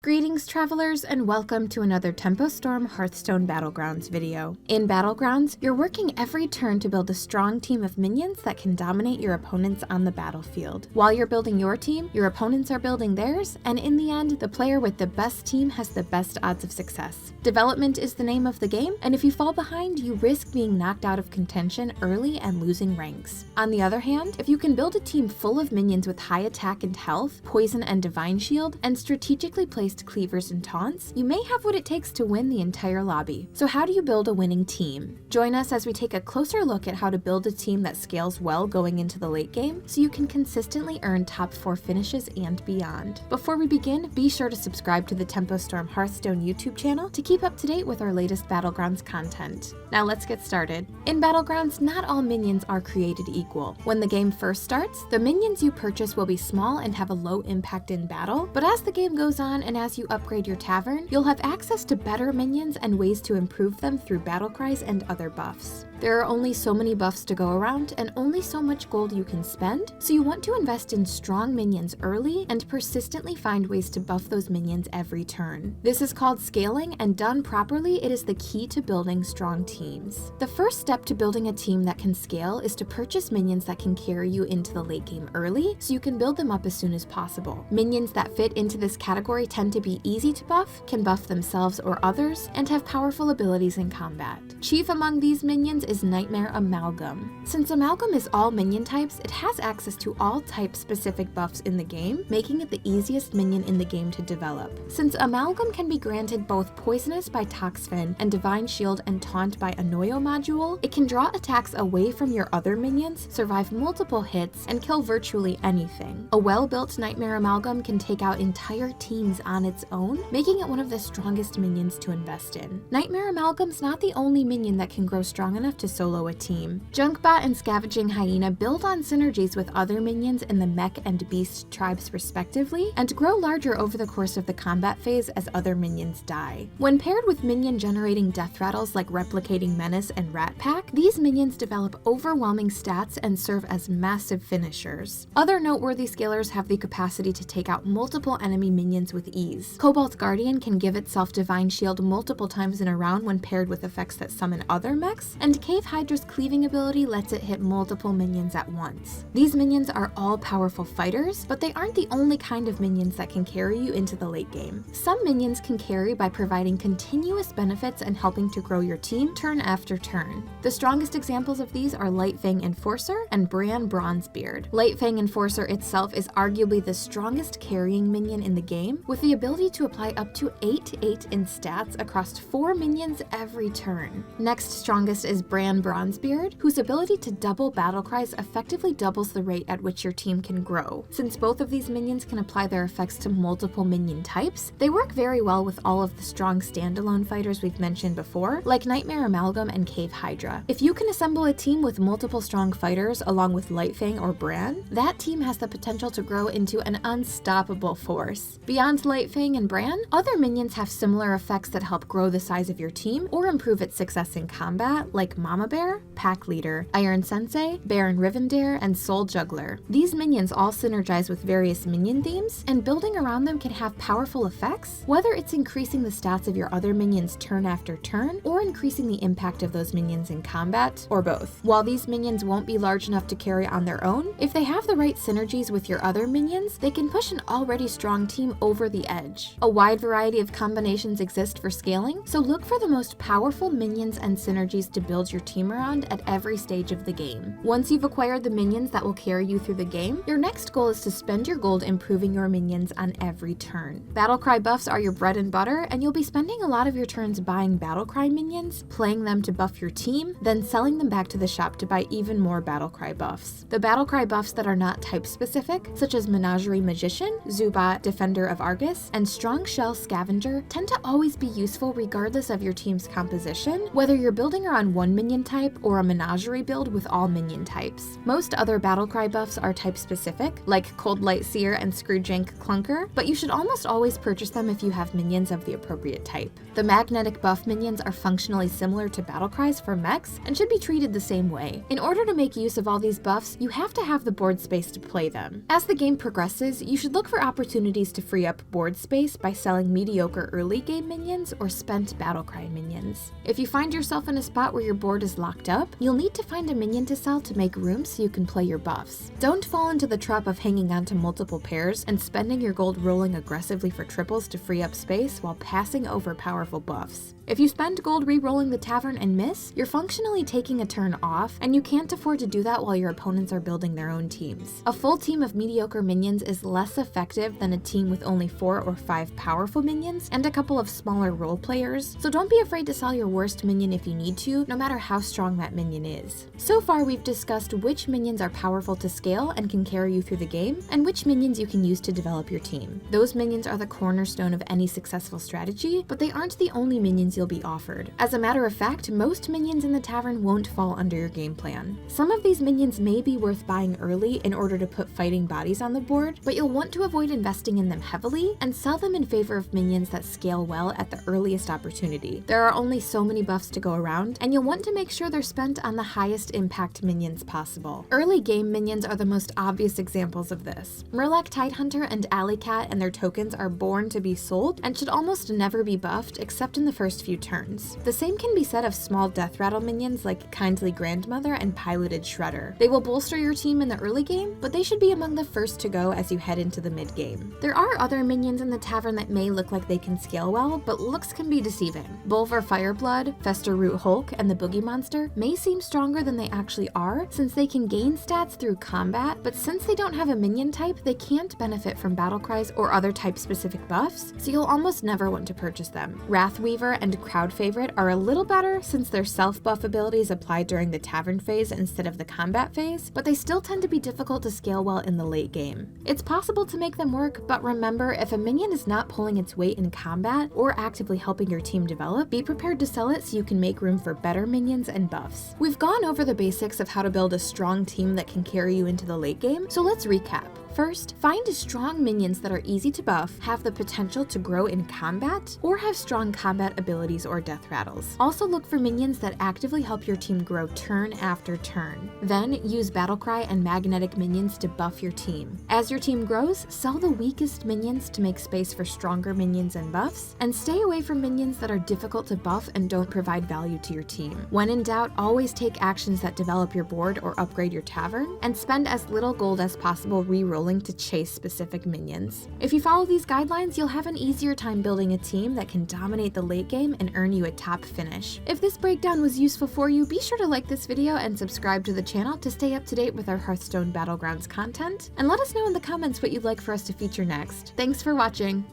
Greetings travelers and welcome to another Tempo Storm Hearthstone Battlegrounds video. In Battlegrounds, you're working every turn to build a strong team of minions that can dominate your opponents on the battlefield. While you're building your team, your opponents are building theirs, and in the end, the player with the best team has the best odds of success. Development is the name of the game, and if you fall behind, you risk being knocked out of contention early and losing ranks. On the other hand, if you can build a team full of minions with high attack and health, poison and divine shield, and strategically placed cleavers and taunts, you may have what it takes to win the entire lobby. So how do you build a winning team? Join us as we take a closer look at how to build a team that scales well going into the late game, so you can consistently earn top 4 finishes and beyond. Before we begin, be sure to subscribe to the Tempo Storm Hearthstone YouTube channel to keep up to date with our latest Battlegrounds content. Now let's get started. In Battlegrounds, not all minions are created equal. When the game first starts, the minions you purchase will be small and have a low impact in battle, but as the game goes on and as you upgrade your tavern, you'll have access to better minions and ways to improve them through battle cries and other buffs. There are only so many buffs to go around and only so much gold you can spend, so you want to invest in strong minions early and persistently find ways to buff those minions every turn. This is called scaling, and done properly, it is the key to building strong teams. The first step to building a team that can scale is to purchase minions that can carry you into the late game early, so you can build them up as soon as possible. Minions that fit into this category tend to be easy to buff, can buff themselves or others, and have powerful abilities in combat. Chief among these minions is Nightmare Amalgam. Since Amalgam is all minion types, it has access to all type-specific buffs in the game, making it the easiest minion in the game to develop. Since Amalgam can be granted both Poisonous by Toxfin and Divine Shield and Taunt by Annoyo module, it can draw attacks away from your other minions, survive multiple hits, and kill virtually anything. A well-built Nightmare Amalgam can take out entire teams on its own, making it one of the strongest minions to invest in. Nightmare Amalgam's not the only minion that can grow strong enough to solo a team. Junkbot and Scavenging Hyena build on synergies with other minions in the Mech and Beast tribes respectively, and grow larger over the course of the combat phase as other minions die. When paired with minion-generating death rattles like Replicating Menace and Rat Pack, these minions develop overwhelming stats and serve as massive finishers. Other noteworthy scalers have the capacity to take out multiple enemy minions with ease. Cobalt Guardian can give itself Divine Shield multiple times in a round when paired with effects that summon other mechs, and Cave Hydra's cleaving ability lets it hit multiple minions at once. These minions are all powerful fighters, but they aren't the only kind of minions that can carry you into the late game. Some minions can carry by providing continuous benefits and helping to grow your team turn after turn. The strongest examples of these are Lightfang Enforcer and Bran Bronzebeard. Lightfang Enforcer itself is arguably the strongest carrying minion in the game, with the ability to apply up to 8/8 in stats across 4 minions every turn. Next strongest is Bran Bronzebeard, whose ability to double battle cries effectively doubles the rate at which your team can grow. Since both of these minions can apply their effects to multiple minion types, they work very well with all of the strong standalone fighters we've mentioned before, like Nightmare Amalgam and Cave Hydra. If you can assemble a team with multiple strong fighters along with Lightfang or Bran, that team has the potential to grow into an unstoppable force. Beyond Lightfang and Bran, other minions have similar effects that help grow the size of your team or improve its success in combat, like Mama Bear, Pack Leader, Iron Sensei, Baron Rivendare, and Soul Juggler. These minions all synergize with various minion themes, and building around them can have powerful effects, whether it's increasing the stats of your other minions turn after turn, or increasing the impact of those minions in combat, or both. While these minions won't be large enough to carry on their own, if they have the right synergies with your other minions, they can push an already strong team over the edge. A wide variety of combinations exist for scaling, so look for the most powerful minions and synergies to build your team around at every stage of the game. Once you've acquired the minions that will carry you through the game, your next goal is to spend your gold improving your minions on every turn. Battlecry buffs are your bread and butter, and you'll be spending a lot of your turns buying Battlecry minions, playing them to buff your team, then selling them back to the shop to buy even more Battlecry buffs. The Battlecry buffs that are not type-specific, such as Menagerie Magician, Zubat Defender of Argus, and Strong Shell Scavenger, tend to always be useful regardless of your team's composition, whether you're building around one minion type, or a menagerie build with all minion types. Most other Battlecry buffs are type-specific, like Cold Light Seer and Screwjank Clunker, but you should almost always purchase them if you have minions of the appropriate type. The magnetic buff minions are functionally similar to Battlecry's for mechs and should be treated the same way. In order to make use of all these buffs, you have to have the board space to play them. As the game progresses, you should look for opportunities to free up board space by selling mediocre early game minions or spent Battlecry minions. If you find yourself in a spot where your board is locked up, you'll need to find a minion to sell to make room so you can play your buffs. Don't fall into the trap of hanging on to multiple pairs and spending your gold rolling aggressively for triples to free up space while passing over powerful buffs. If you spend gold re-rolling the tavern and miss, you're functionally taking a turn off, and you can't afford to do that while your opponents are building their own teams. A full team of mediocre minions is less effective than a team with only 4 or 5 powerful minions and a couple of smaller role players, so don't be afraid to sell your worst minion if you need to, no matter how strong that minion is. So far, we've discussed which minions are powerful to scale and can carry you through the game, and which minions you can use to develop your team. Those minions are the cornerstone of any successful strategy, but they aren't the only minions you'll be offered. As a matter of fact, most minions in the tavern won't fall under your game plan. Some of these minions may be worth buying early in order to put fighting bodies on the board, but you'll want to avoid investing in them heavily and sell them in favor of minions that scale well at the earliest opportunity. There are only so many buffs to go around, and you'll want to make sure they're spent on the highest impact minions possible. Early game minions are the most obvious examples of this. Murloc Tidehunter and Alley Cat and their tokens are born to be sold and should almost never be buffed except in the first few turns. The same can be said of small death rattle minions like Kindly Grandmother and Piloted Shredder. They will bolster your team in the early game, but they should be among the first to go as you head into the mid game. There are other minions in the tavern that may look like they can scale well, but looks can be deceiving. Bulver Fireblood, Fester Root Hulk, and the Boogie Monster may seem stronger than they actually are since they can gain stats through combat, but since they don't have a minion type, they can't benefit from Battlecries or other type-specific buffs, so you'll almost never want to purchase them. Wrathweaver and Crowd Favorite are a little better since their self-buff abilities apply during the tavern phase instead of the combat phase, but they still tend to be difficult to scale well in the late game. It's possible to make them work, but remember, if a minion is not pulling its weight in combat or actively helping your team develop, be prepared to sell it so you can make room for better minions and buffs. We've gone over the basics of how to build a strong team that can carry you into the late game, so let's recap. First, find strong minions that are easy to buff, have the potential to grow in combat, or have strong combat abilities or death rattles. Also look for minions that actively help your team grow turn after turn. Then use Battlecry and magnetic minions to buff your team. As your team grows, sell the weakest minions to make space for stronger minions and buffs, and stay away from minions that are difficult to buff and don't provide value to your team. When in doubt, always take actions that develop your board or upgrade your tavern, and spend as little gold as possible re-rolling to chase specific minions. If you follow these guidelines, you'll have an easier time building a team that can dominate the late game and earn you a top finish. If this breakdown was useful for you, be sure to like this video and subscribe to the channel to stay up to date with our Hearthstone Battlegrounds content, and let us know in the comments what you'd like for us to feature next. Thanks for watching!